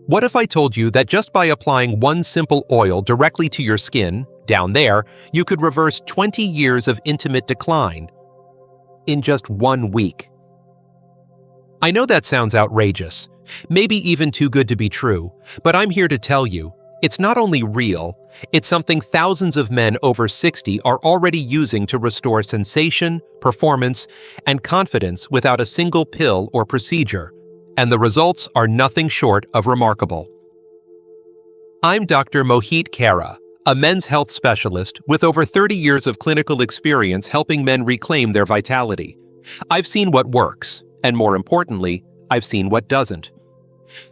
What if I told you that just by applying one simple oil directly to your skin, down there, you could reverse 20 years of intimate decline in just 1 week? I know that sounds outrageous, maybe even too good to be true, but I'm here to tell you, it's not only real, it's something thousands of men over 60 are already using to restore sensation, performance, and confidence without a single pill or procedure, and the results are nothing short of remarkable. I'm Dr. Mohit Kara, a men's health specialist with over 30 years of clinical experience helping men reclaim their vitality. I've seen what works, and more importantly, I've seen what doesn't.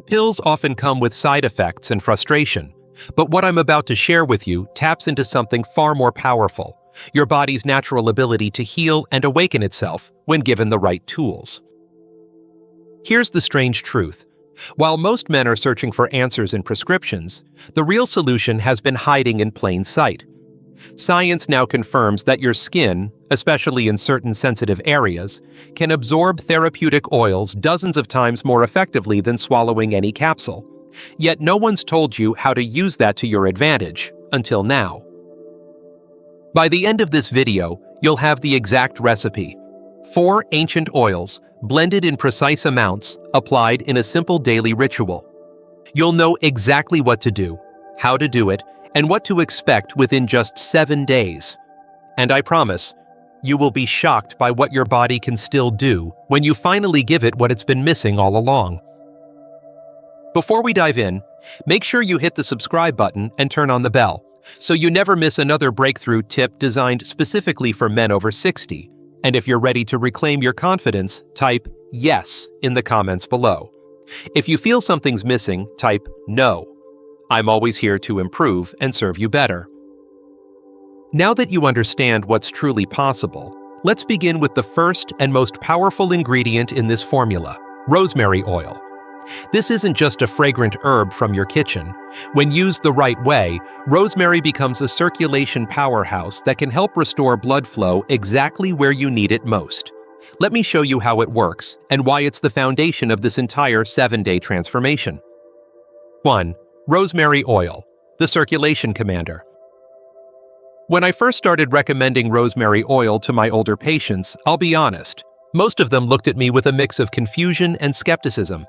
Pills often come with side effects and frustration, but what I'm about to share with you taps into something far more powerful, your body's natural ability to heal and awaken itself when given the right tools. Here's the strange truth. While most men are searching for answers in prescriptions, the real solution has been hiding in plain sight. Science now confirms that your skin, especially in certain sensitive areas, can absorb therapeutic oils dozens of times more effectively than swallowing any capsule. Yet no one's told you how to use that to your advantage, until now. By the end of this video, you'll have the exact recipe. 4 ancient oils, blended in precise amounts, applied in a simple daily ritual. You'll know exactly what to do, how to do it, and what to expect within just 7 days. And I promise, you will be shocked by what your body can still do when you finally give it what it's been missing all along. Before we dive in, make sure you hit the subscribe button and turn on the bell, so you never miss another breakthrough tip designed specifically for men over 60. And if you're ready to reclaim your confidence, type yes in the comments below. If you feel something's missing, type no. I'm always here to improve and serve you better. Now that you understand what's truly possible, let's begin with the first and most powerful ingredient in this formula, rosemary oil. This isn't just a fragrant herb from your kitchen. When used the right way, rosemary becomes a circulation powerhouse that can help restore blood flow exactly where you need it most. Let me show you how it works and why it's the foundation of this entire 7-day transformation. 1. Rosemary oil, the circulation commander. When I first started recommending rosemary oil to my older patients, I'll be honest, most of them looked at me with a mix of confusion and skepticism.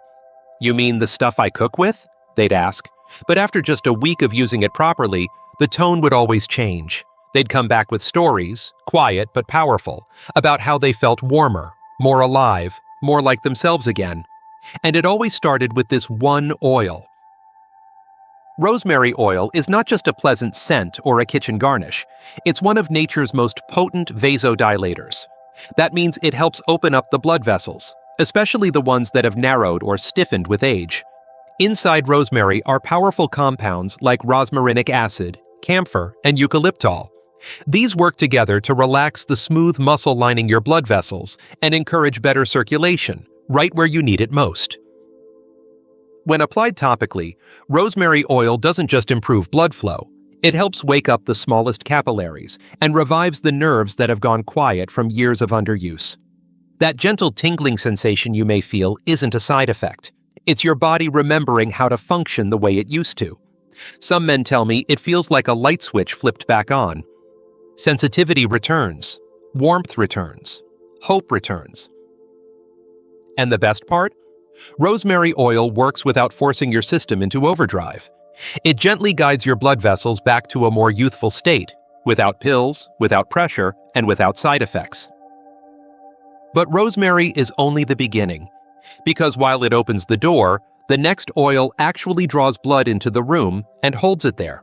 "You mean the stuff I cook with?" they'd ask. But after just a week of using it properly, the tone would always change. They'd come back with stories, quiet but powerful, about how they felt warmer, more alive, more like themselves again. And it always started with this one oil. Rosemary oil is not just a pleasant scent or a kitchen garnish. It's one of nature's most potent vasodilators. That means it helps open up the blood vessels, especially the ones that have narrowed or stiffened with age. Inside rosemary are powerful compounds like rosmarinic acid, camphor, and eucalyptol. These work together to relax the smooth muscle lining your blood vessels and encourage better circulation, right where you need it most. When applied topically, rosemary oil doesn't just improve blood flow. It helps wake up the smallest capillaries and revives the nerves that have gone quiet from years of underuse. That gentle tingling sensation you may feel isn't a side effect. It's your body remembering how to function the way it used to. Some men tell me it feels like a light switch flipped back on. Sensitivity returns, warmth returns, hope returns. And the best part? Rosemary oil works without forcing your system into overdrive. It gently guides your blood vessels back to a more youthful state, without pills, without pressure, and without side effects. But rosemary is only the beginning, because while it opens the door, the next oil actually draws blood into the room and holds it there.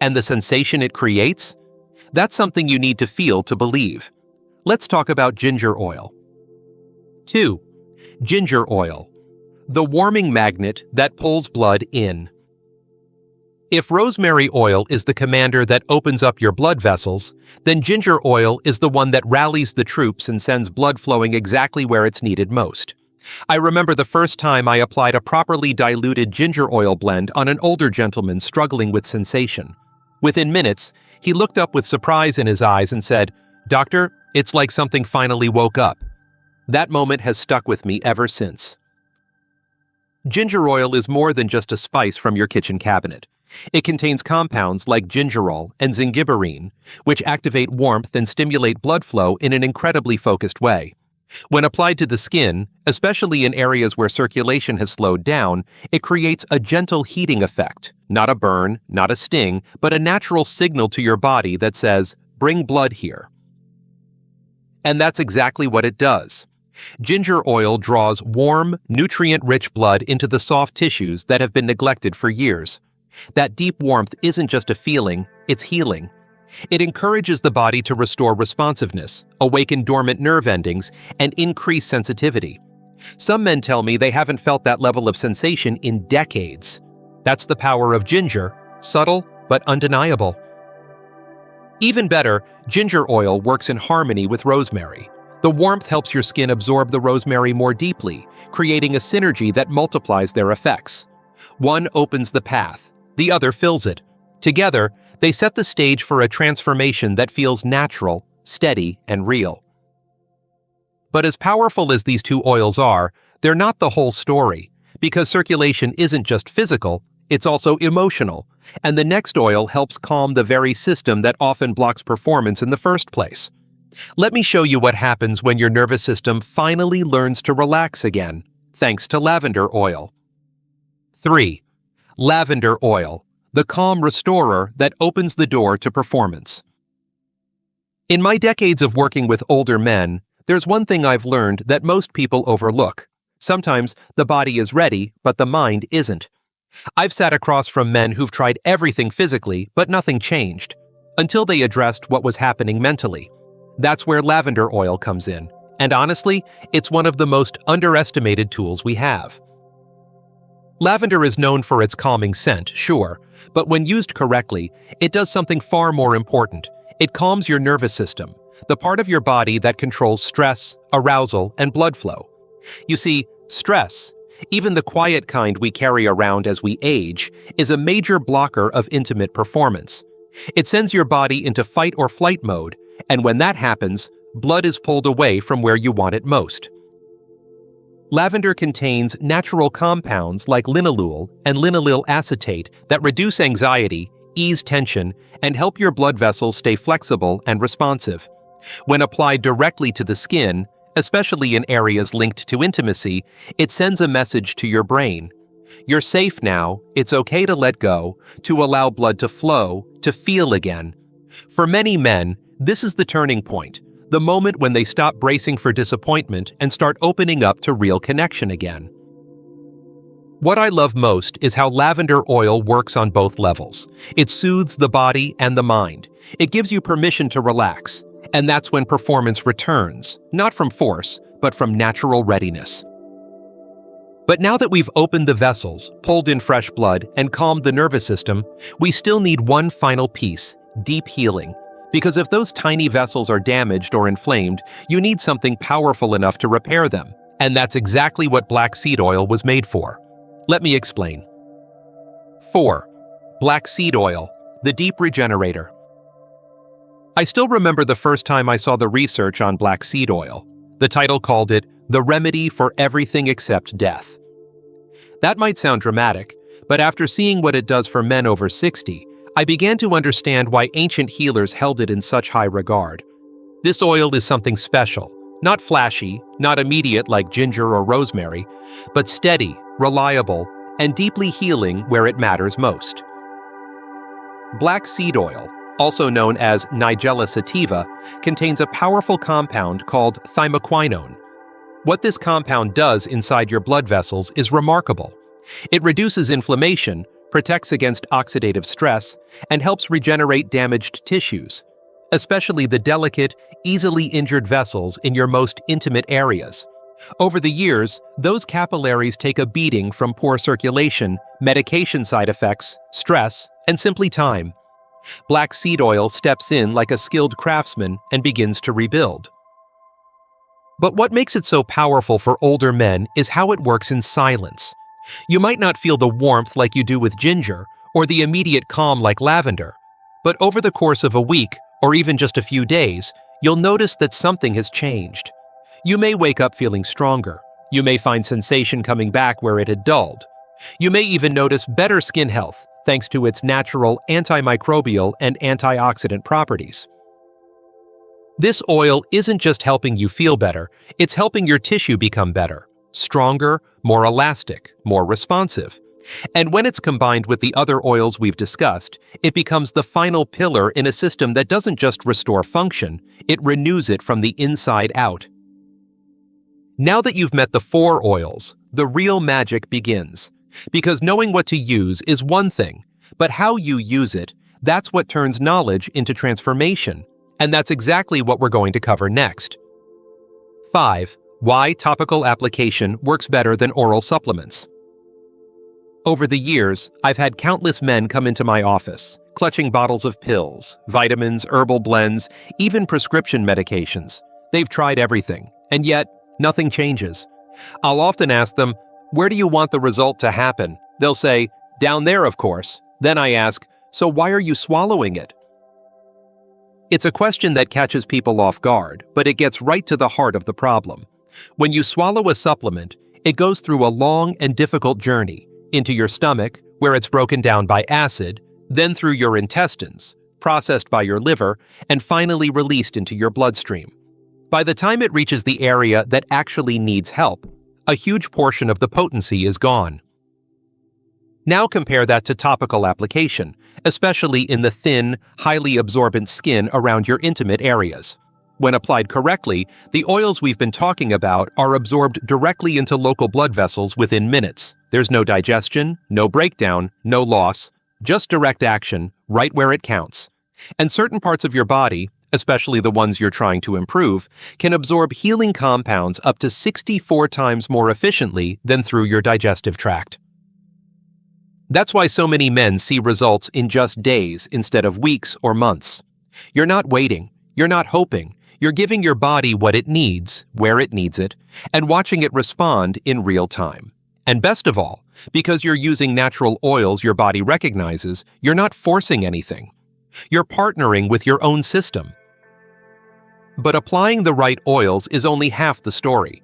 And the sensation it creates? That's something you need to feel to believe. Let's talk about ginger oil. 2. Ginger oil, the warming magnet that pulls blood in. If rosemary oil is the commander that opens up your blood vessels, then ginger oil is the one that rallies the troops and sends blood flowing exactly where it's needed most. I remember the first time I applied a properly diluted ginger oil blend on an older gentleman struggling with sensation. Within minutes, he looked up with surprise in his eyes and said, "Doctor, it's like something finally woke up." That moment has stuck with me ever since. Ginger oil is more than just a spice from your kitchen cabinet. It contains compounds like gingerol and zingiberine, which activate warmth and stimulate blood flow in an incredibly focused way. When applied to the skin, especially in areas where circulation has slowed down, it creates a gentle heating effect, not a burn, not a sting, but a natural signal to your body that says, "Bring blood here." And that's exactly what it does. Ginger oil draws warm, nutrient-rich blood into the soft tissues that have been neglected for years. That deep warmth isn't just a feeling, it's healing. It encourages the body to restore responsiveness, awaken dormant nerve endings, and increase sensitivity. Some men tell me they haven't felt that level of sensation in decades. That's the power of ginger, subtle but undeniable. Even better, ginger oil works in harmony with rosemary. The warmth helps your skin absorb the rosemary more deeply, creating a synergy that multiplies their effects. One opens the path, the other fills it. Together, they set the stage for a transformation that feels natural, steady, and real. But as powerful as these two oils are, they're not the whole story, because circulation isn't just physical, it's also emotional, and the next oil helps calm the very system that often blocks performance in the first place. Let me show you what happens when your nervous system finally learns to relax again, thanks to lavender oil. 3. Lavender oil, the calm restorer that opens the door to performance. In my decades of working with older men, there's one thing I've learned that most people overlook. Sometimes the body is ready, but the mind isn't. I've sat across from men who've tried everything physically, but nothing changed, until they addressed what was happening mentally. That's where lavender oil comes in, and honestly, it's one of the most underestimated tools we have. Lavender is known for its calming scent, sure, but when used correctly, it does something far more important. It calms your nervous system, the part of your body that controls stress, arousal, and blood flow. You see, stress, even the quiet kind we carry around as we age, is a major blocker of intimate performance. It sends your body into fight or flight mode, and when that happens, blood is pulled away from where you want it most. Lavender contains natural compounds like linalool and linalyl acetate that reduce anxiety, ease tension, and help your blood vessels stay flexible and responsive. When applied directly to the skin, especially in areas linked to intimacy, it sends a message to your brain. You're safe now, it's okay to let go, to allow blood to flow, to feel again. For many men, this is the turning point, the moment when they stop bracing for disappointment and start opening up to real connection again. What I love most is how lavender oil works on both levels. It soothes the body and the mind. It gives you permission to relax, and that's when performance returns, not from force, but from natural readiness. But now that we've opened the vessels, pulled in fresh blood, and calmed the nervous system, we still need one final piece: deep healing. Because if those tiny vessels are damaged or inflamed, you need something powerful enough to repair them, and that's exactly what black seed oil was made for. Let me explain. 4. Black seed oil, the deep regenerator. I still remember the first time I saw the research on black seed oil. The title called it "The Remedy for Everything Except Death." That might sound dramatic, but after seeing what it does for men over 60, I began to understand why ancient healers held it in such high regard. This oil is something special, not flashy, not immediate like ginger or rosemary, but steady, reliable, and deeply healing where it matters most. Black seed oil, also known as Nigella sativa, contains a powerful compound called thymoquinone. What this compound does inside your blood vessels is remarkable. It reduces inflammation, protects against oxidative stress, and helps regenerate damaged tissues, especially the delicate, easily injured vessels in your most intimate areas. Over the years, those capillaries take a beating from poor circulation, medication side effects, stress, and simply time. Black seed oil steps in like a skilled craftsman and begins to rebuild. But what makes it so powerful for older men is how it works in silence. You might not feel the warmth like you do with ginger, or the immediate calm like lavender, but over the course of a week, or even just a few days, you'll notice that something has changed. You may wake up feeling stronger, You may find sensation coming back where it had dulled. You may even notice better skin health thanks to its natural antimicrobial and antioxidant properties. This oil isn't just helping you feel better, it's helping your tissue become better, stronger, more elastic, more responsive. And when it's combined with the other oils we've discussed, it becomes the final pillar in a system that doesn't just restore function, it renews it from the inside out. Now that you've met the 4 oils, the real magic begins. Because knowing what to use is one thing, but how you use it, that's what turns knowledge into transformation. And that's exactly what we're going to cover next. 5. Why topical application works better than oral supplements. Over the years, I've had countless men come into my office, clutching bottles of pills, vitamins, herbal blends, even prescription medications. They've tried everything, and yet, nothing changes. I'll often ask them, "Where do you want the result to happen?" They'll say, "Down there, of course." Then I ask, "So why are you swallowing it?" It's a question that catches people off guard, but it gets right to the heart of the problem. When you swallow a supplement, it goes through a long and difficult journey into your stomach, where it's broken down by acid, then through your intestines, processed by your liver, and finally released into your bloodstream. By the time it reaches the area that actually needs help, a huge portion of the potency is gone. Now compare that to topical application, especially in the thin, highly absorbent skin around your intimate areas. When applied correctly, the oils we've been talking about are absorbed directly into local blood vessels within minutes. There's no digestion, no breakdown, no loss, just direct action, right where it counts. And certain parts of your body, especially the ones you're trying to improve, can absorb healing compounds up to 64 times more efficiently than through your digestive tract. That's why so many men see results in just days instead of weeks or months. You're not waiting, you're not hoping, you're giving your body what it needs, where it needs it, and watching it respond in real time. And best of all, because you're using natural oils your body recognizes, you're not forcing anything. You're partnering with your own system. But applying the right oils is only half the story.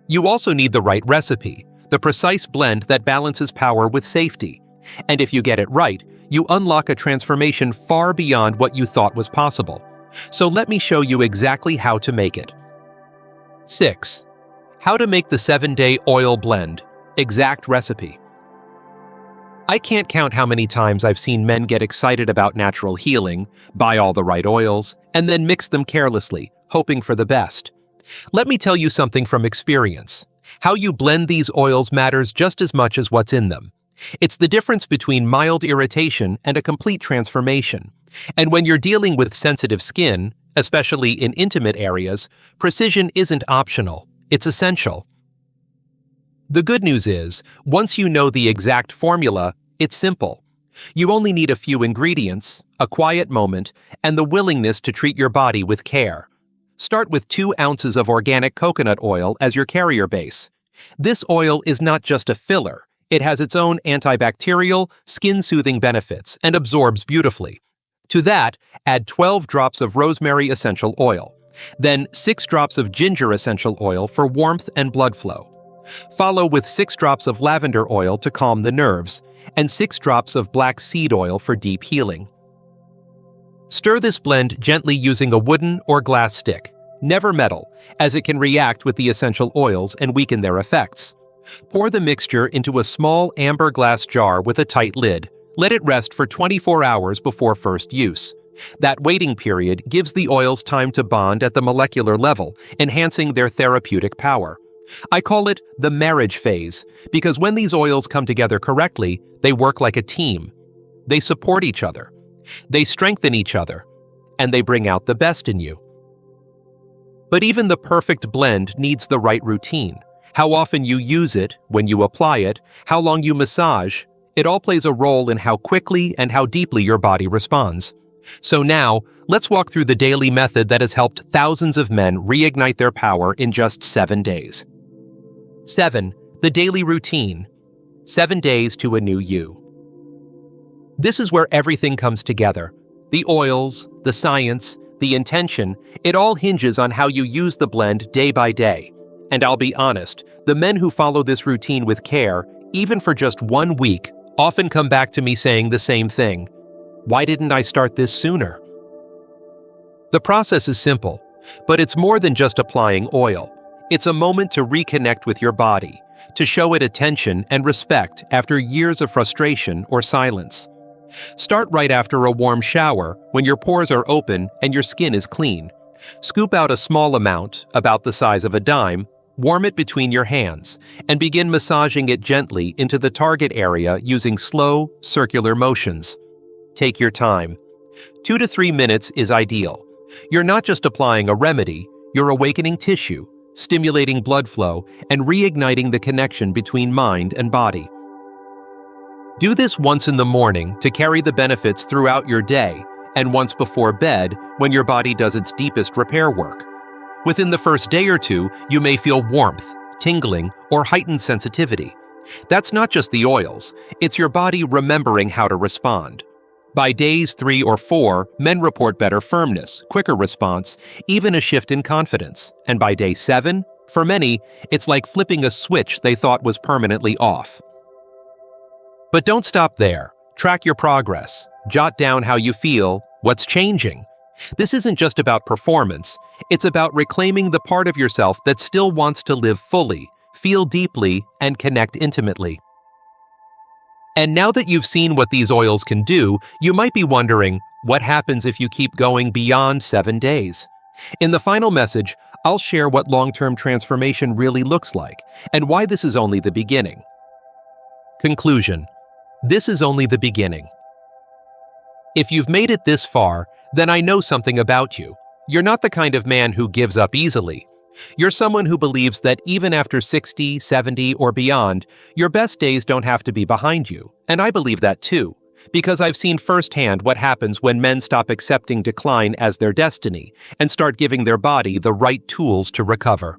You also need the right recipe, the precise blend that balances power with safety. And if you get it right, you unlock a transformation far beyond what you thought was possible. So let me show you exactly how to make it. 6. How to make the 7-day oil blend. Exact recipe. I can't count how many times I've seen men get excited about natural healing, buy all the right oils, and then mix them carelessly, hoping for the best. Let me tell you something from experience. How you blend these oils matters just as much as what's in them. It's the difference between mild irritation and a complete transformation. And when you're dealing with sensitive skin, especially in intimate areas, precision isn't optional, it's essential. The good news is, once you know the exact formula, it's simple. You only need a few ingredients, a quiet moment, and the willingness to treat your body with care. Start with 2 ounces of organic coconut oil as your carrier base. This oil is not just a filler, it has its own antibacterial, skin-soothing benefits and absorbs beautifully. To that, add 12 drops of rosemary essential oil, then 6 drops of ginger essential oil for warmth and blood flow. Follow with 6 drops of lavender oil to calm the nerves, and 6 drops of black seed oil for deep healing. Stir this blend gently using a wooden or glass stick, never metal, as it can react with the essential oils and weaken their effects. Pour the mixture into a small amber glass jar with a tight lid. Let it rest for 24 hours before first use. That waiting period gives the oils time to bond at the molecular level, enhancing their therapeutic power. I call it the marriage phase, because when these oils come together correctly, they work like a team. They support each other. They strengthen each other, and they bring out the best in you. But even the perfect blend needs the right routine. How often you use it, when you apply it, how long you massage, it all plays a role in how quickly and how deeply your body responds. So now, let's walk through the daily method that has helped thousands of men reignite their power in just 7 days. 7. The daily routine. 7 days to a new you. This is where everything comes together. The oils, the science, the intention, it all hinges on how you use the blend day by day. And I'll be honest, the men who follow this routine with care, even for just 1 week, often come back to me saying the same thing. Why didn't I start this sooner? The process is simple, but it's more than just applying oil. It's a moment to reconnect with your body, to show it attention and respect after years of frustration or silence. Start right after a warm shower when your pores are open and your skin is clean. Scoop out a small amount, about the size of a dime, warm it between your hands, and begin massaging it gently into the target area using slow, circular motions. Take your time. 2 to 3 minutes is ideal. You're not just applying a remedy, you're awakening tissue, stimulating blood flow, and reigniting the connection between mind and body. Do this once in the morning to carry the benefits throughout your day, and once before bed when your body does its deepest repair work. Within the first day or two, you may feel warmth, tingling, or heightened sensitivity. That's not just the oils, it's your body remembering how to respond. By days 3 or 4, men report better firmness, quicker response, even a shift in confidence. And by day 7, for many, it's like flipping a switch they thought was permanently off. But don't stop there. Track your progress. Jot down how you feel, what's changing. This isn't just about performance, it's about reclaiming the part of yourself that still wants to live fully, feel deeply, and connect intimately. And now that you've seen what these oils can do, you might be wondering, what happens if you keep going beyond 7 days? In the final message, I'll share what long-term transformation really looks like, and why this is only the beginning. Conclusion: this is only the beginning. If you've made it this far, then I know something about you. You're not the kind of man who gives up easily. You're someone who believes that even after 60, 70, or beyond, your best days don't have to be behind you. And I believe that too, because I've seen firsthand what happens when men stop accepting decline as their destiny and start giving their body the right tools to recover.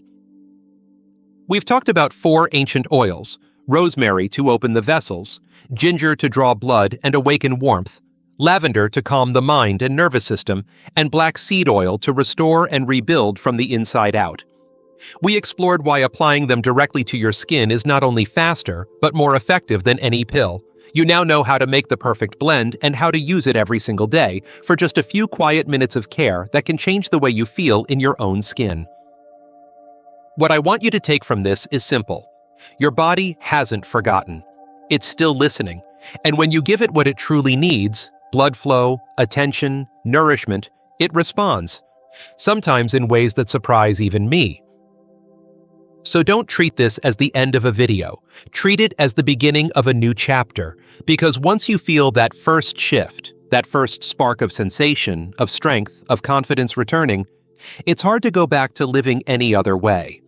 We've talked about 4 ancient oils: rosemary to open the vessels, ginger to draw blood and awaken warmth, lavender to calm the mind and nervous system, and black seed oil to restore and rebuild from the inside out. We explored why applying them directly to your skin is not only faster, but more effective than any pill. You now know how to make the perfect blend and how to use it every single day for just a few quiet minutes of care that can change the way you feel in your own skin. What I want you to take from this is simple. Your body hasn't forgotten. It's still listening. And when you give it what it truly needs, blood flow, attention, nourishment, it responds, sometimes in ways that surprise even me. So don't treat this as the end of a video. Treat it as the beginning of a new chapter, because once you feel that first shift, that first spark of sensation, of strength, of confidence returning, it's hard to go back to living any other way.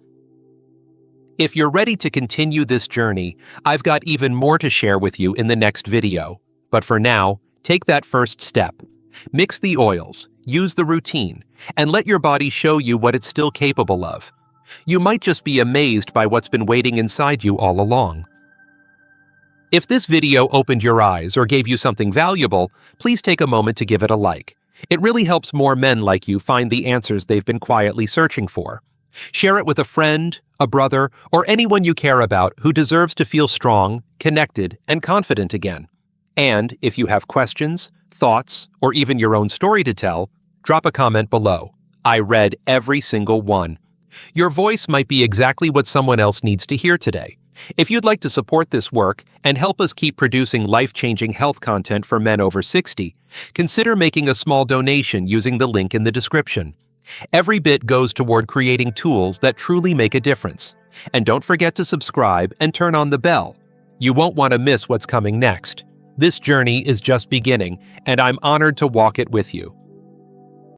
If you're ready to continue this journey, I've got even more to share with you in the next video. But for now, take that first step. Mix the oils, use the routine, and let your body show you what it's still capable of. You might just be amazed by what's been waiting inside you all along. If this video opened your eyes or gave you something valuable, please take a moment to give it a like. It really helps more men like you find the answers they've been quietly searching for. Share it with a friend, a brother, or anyone you care about who deserves to feel strong, connected, and confident again. And if you have questions, thoughts, or even your own story to tell, drop a comment below. I read every single one. Your voice might be exactly what someone else needs to hear today. If you'd like to support this work and help us keep producing life-changing health content for men over 60, consider making a small donation using the link in the description. Every bit goes toward creating tools that truly make a difference. And don't forget to subscribe and turn on the bell. You won't want to miss what's coming next. This journey is just beginning, and I'm honored to walk it with you.